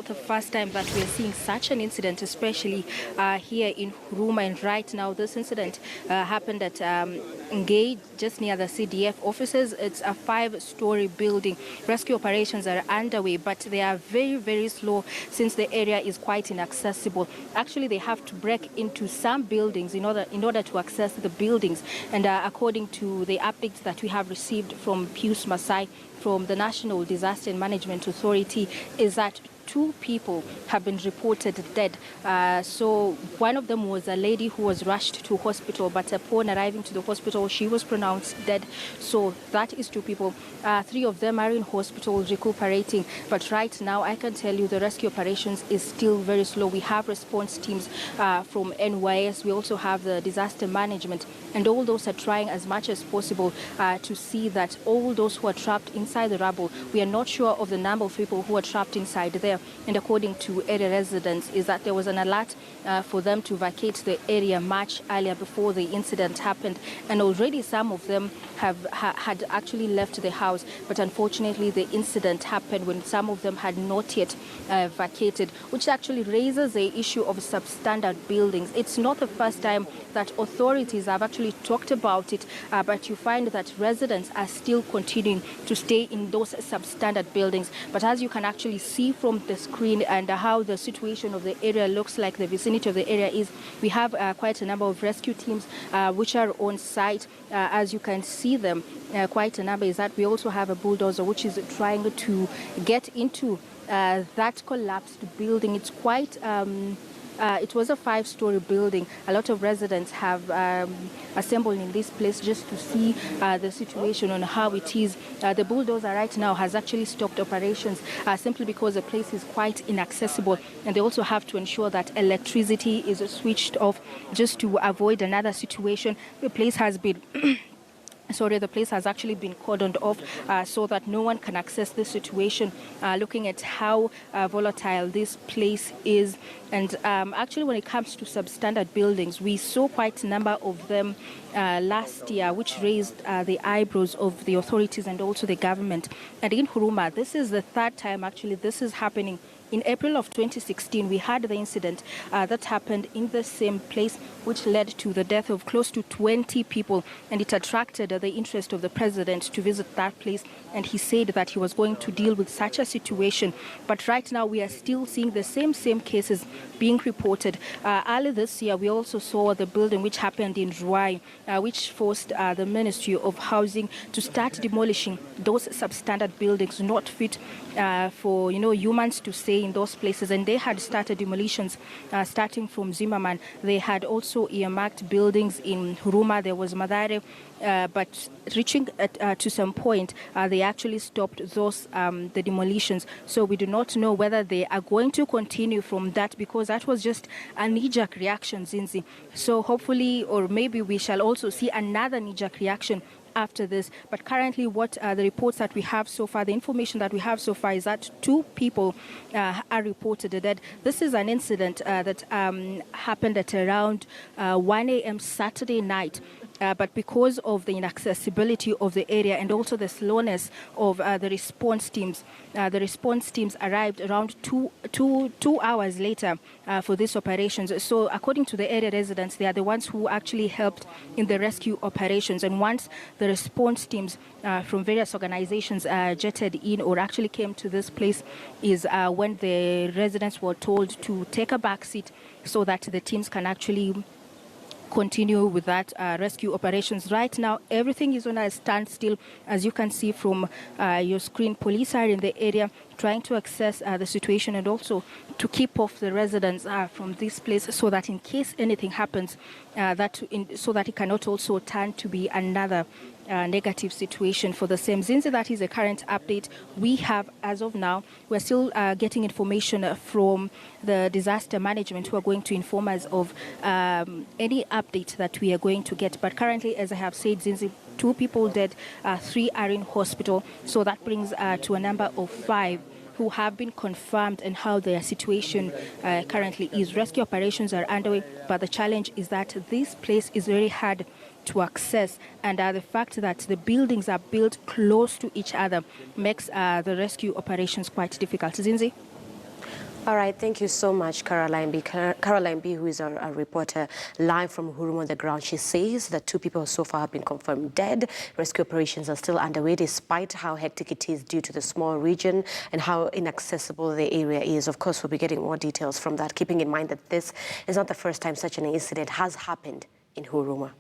The first time that we are seeing such an incident, especially here in Huruma, and right now this incident happened at Ngei, just near the CDF offices. It's a 5-story building. Rescue operations are underway, but they are very, very slow since the area is quite inaccessible. Actually, they have to break into some buildings in order to access the buildings. And according to the updates that we have received from Pius Masai from the National Disaster Management Authority, is that 2 people have been reported dead. So one of them was a lady who was rushed to hospital, but upon arriving to the hospital, she was pronounced dead. So that is 2 people. 3 of them are in hospital recuperating. But right now, I can tell you the rescue operations is still very slow. We have response teams from NYS. We also have the disaster management. And all those are trying as much as possible to see that all those who are trapped inside the rubble, we are not sure of the number of people who are trapped inside there. And according to area residents, is that there was an alert for them to vacate the area much earlier before the incident happened. And already some of them had actually left the house. But unfortunately, the incident happened when some of them had not yet vacated, which actually raises the issue of substandard buildings. It's not the first time that authorities have actually talked about it, but you find that residents are still continuing to stay in those substandard buildings. But as you can actually see from the screen and how the situation of the area looks like, the vicinity of the area is, we have quite a number of rescue teams which are on site. As you can see them, quite a number. Is that we also have a bulldozer which is trying to get into that collapsed building. It's quite it was a 5-story building. A lot of residents have assembled in this place just to see the situation on how it is. The bulldozer right now has actually stopped operations simply because the place is quite inaccessible, and they also have to ensure that electricity is switched off just to avoid another situation. The place has been the place has actually been cordoned off so that no one can access this situation, looking at how volatile this place is. And actually, when it comes to substandard buildings, we saw quite a number of them last year, which raised the eyebrows of the authorities and also the government. And in Huruma, this is the 3rd time actually this is happening. In April of 2016, we had the incident that happened in the same place, which led to the death of close to 20 people. And it attracted the interest of the president to visit that place. And he said that he was going to deal with such a situation. But right now, we are still seeing the same cases being reported. Early this year, we also saw the building which happened in Ruai, which forced the Ministry of Housing to start demolishing those substandard buildings not fit for humans to stay in those places. And they had started demolitions starting from Zimmerman. They had also earmarked buildings in Huruma. There was Madare, but reaching to some point, they actually stopped those the demolitions. So we do not know whether they are going to continue from that, because that was just a knee-jerk reaction, Zinzi. So hopefully, or maybe we shall also see another knee-jerk reaction after this. But currently, what the reports that we have so far, the information that we have so far, is that 2 people are reported dead. This is an incident that happened at around 1 a.m. Saturday night. But because of the inaccessibility of the area and also the slowness of the response teams arrived around two hours later for these operations. So according to the area residents, they are the ones who actually helped in the rescue operations. And once the response teams from various organizations jetted in or actually came to this place is when the residents were told to take a back seat so that the teams can actually continue with that rescue operations. Right now, everything is on a standstill. As you can see from your screen, police are in the area trying to assess the situation and also to keep off the residents from this place, so that in case anything happens, so that it cannot also turn to be another negative situation for the same. Since that is a current update we have as of now. We're still getting information from the disaster management, who are going to inform us of any update that we are going to get. But currently, as I have said, Zinzi, 2 people dead, 3 are in hospital. So that brings to a number of 5 who have been confirmed and how their situation currently is. Rescue operations are underway, but the challenge is that this place is very hard to access, and the fact that the buildings are built close to each other makes the rescue operations quite difficult. Zinzi? All right, thank you so much, Caroline B. Caroline B., who is a reporter live from Huruma on the ground. She says that 2 people so far have been confirmed dead. Rescue operations are still underway despite how hectic it is due to the small region and how inaccessible the area is. Of course, we'll be getting more details from that, keeping in mind that this is not the first time such an incident has happened in Huruma.